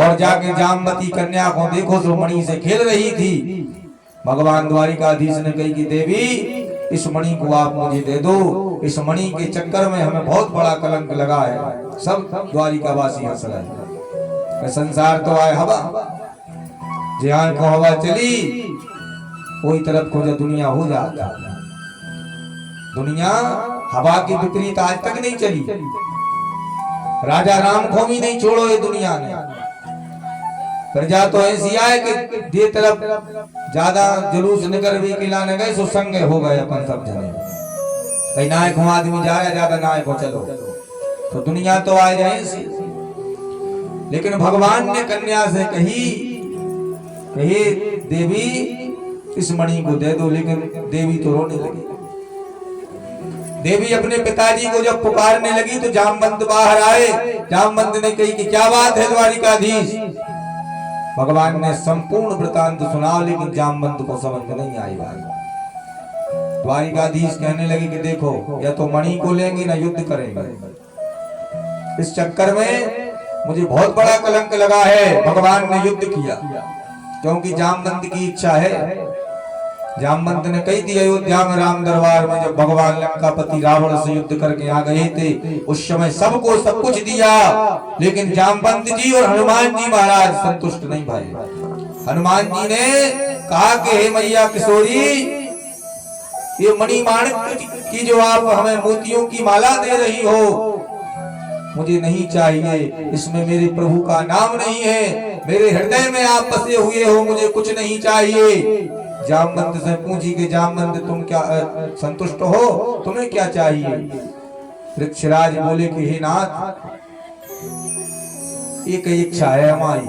और जाके जामवती कन्या को देखो तो मणि से खेल रही थी। भगवान द्वारिकाधीश ने कही कि देवी इस मणि को आप मुझे दे दो, इस मणि के चक्कर में हमें बहुत बड़ा कलंक लगा है। सब द्वारिकावासी हंस रहे। संसार तो आए हवा, जहां को हवा चली कोई तरफ को जो दुनिया हो जाता। दुनिया हवा के विपरीत आज तक नहीं चली। राजा राम को भी नहीं छोड़ो ये दुनिया ने। प्रजा तो ऐसी आए कि ये तरफ ज्यादा जुलूस निकल भी खिलाने गए सो संग हो गए अपन सब जने। कहीं नायक हो आदमी जा रहा ज्यादा नायक हो चलो, तो दुनिया तो आ जाए। लेकिन भगवान ने कन्या से कही देवी इस मणि को दे दो। लेकिन देवी तो रोने लगी। देवी अपने पिताजी को जब पुकारने लगी तो जामवंत बाहर आए। जामवंत ने कही कि क्या बात है द्वारिकाधीश। भगवान ने संपूर्ण वृतांत सुना, लेकिन जामवंत को समझ में नहीं आई बात। द्वारिकाधीश कहने लगे कि देखो या तो मणि को लेंगे ना युद्ध करेंगे। इस चक्कर में मुझे बहुत बड़ा कलंक लगा है। भगवान ने युद्ध किया क्योंकि जामवंत की इच्छा है। जामवंत ने कही थी अयोध्या में राम दरबार में जब भगवान लंकापति रावण से युद्ध करके आ गए थे, उस समय सबको सब कुछ दिया, लेकिन जामवंत जी और हनुमान जी महाराज संतुष्ट नहीं भाई। हनुमान जी ने कहा कि हे मैया किशोरी, ये मणिमाणिक की जो आप हमें मोतियों की माला दे रही हो मुझे नहीं चाहिए। इसमें मेरे प्रभु का नाम नहीं है। मेरे हृदय में आप बसे हुए हो, मुझे कुछ नहीं चाहिए। जामवंत से पूछी कि जामवंत तुम क्या संतुष्ट हो, तुम्हें क्या चाहिए। वृक्षराज बोले कि हे नाथ, एक इच्छा है हमारी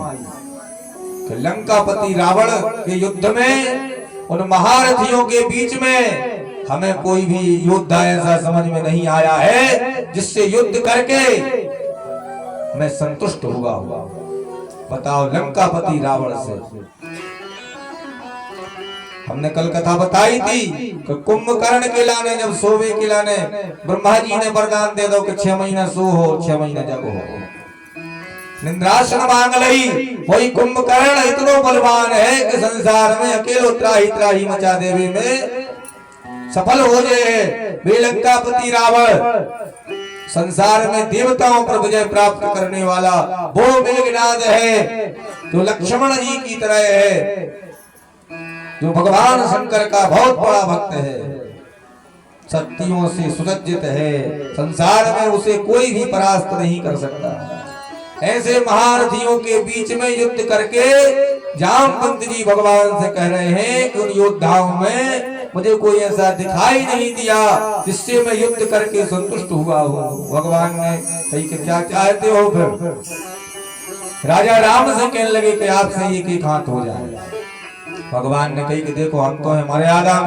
कि लंकापति रावण के युद्ध में उन महारथियों के बीच में हमें कोई भी योद्धा ऐसा समझ में नहीं आया है जिससे युद्ध करके मैं संतुष्ट हुआ। बताओ लंकापति रावण से। हमने कल कथा बताई थी कि कुंभकर्ण के लाने जब सोवे के लाने ब्रह्मा जी ने वरदान दे दो कि 6 महीना सो हो 6 महीना जगो हो। निंद्रासन मांग लई। वही कुंभकर्ण इतना बलवान है कि संसार में अकेलो त्राही त्राही मचा देवे में सफल हो जाए। वे लंकापति रावण संसार में देवताओं पर विजय प्राप्त करने वाला वो मेघनाद है जो लक्ष्मण जी की तरह है, जो भगवान शंकर का बहुत बड़ा भक्त है, शक्तियों से सुसज्जित है। संसार में उसे कोई भी परास्त नहीं कर सकता। ऐसे महारथियों के बीच में युद्ध करके जामवंत जी भगवान से कह रहे हैं कि उन योद्धाओं में मुझे कोई ऐसा दिखाई नहीं दिया जिससे मैं युद्ध करके संतुष्ट हुआ हूँ। भगवान ने कही कि क्या चाहते हो फिर। राजा राम से कहने लगे कि आपसे एक एक हाथ हो जाए। भगवान ने कही कि देखो हम तो है मर्यादा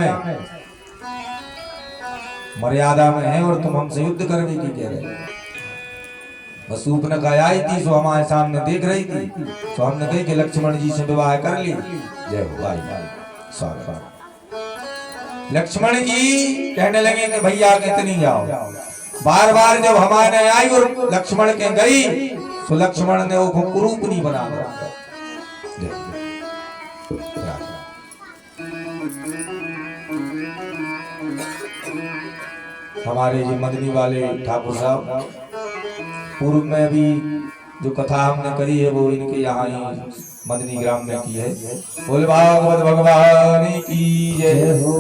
में है और तुम हमसे युद्ध करने की कह रहे हो। बस सूपनखा आई थी सो हमारे सामने देख रही थी, तो हमने कही कि लक्ष्मण जी से विवाह कर ली। जय हो भाई स्वागत। लक्ष्मण जी कहने लगे कि भैया कितनी जाओ। बार बार जब हमारे आई और लक्ष्मण के गई तो लक्ष्मण ने वो कुरूप नहीं बना। हमारे जी मदनी वाले ठाकुर साहब पूर्व में अभी जो कथा हमने करी है वो इनके यहाँ ही मदनी ग्राम में की है। बोल भागवत भगवान की जय हो।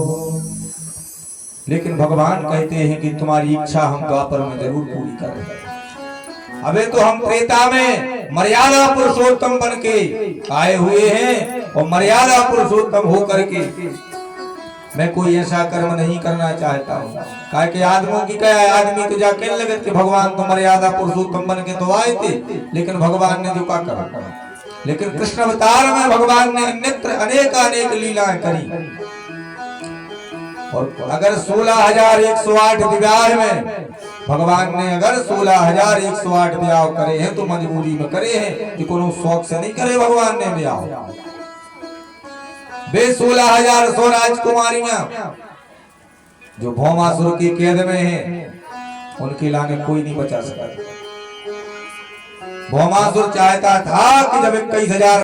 लेकिन भगवान कहते हैं कि तुम्हारी इच्छा हम द्वापर में जरूर पूरी करें। अबे तो हम त्रेता में मर्यादा पुरुषोत्तम बन के आए हुए हैं और मर्यादा पुरुषोत्तम होकर के मैं कोई ऐसा कर्म नहीं करना चाहता हूँ। कहा कि आदमियों की क्या है, आदमी तो जाके लगे कि भगवान तो मर्यादा पुरुषोत्तम बन के तो आए थे, लेकिन भगवान ने जो कहा। लेकिन कृष्ण अवतार में भगवान ने अनेक लीलाएं करी। और अगर 16,108 विवाह में भगवान ने अगर 16,108 ब्याह करे हैं तो मजबूरी में करे हैं कि कोनो शौक से नहीं करे। भगवान ने ब्याह वे 16,000 राजकुमारियां जो भौमासुर की कैद में हैं उनके लाने कोई नहीं बचा सका। भौमासुर चाहता था कि जब 21,000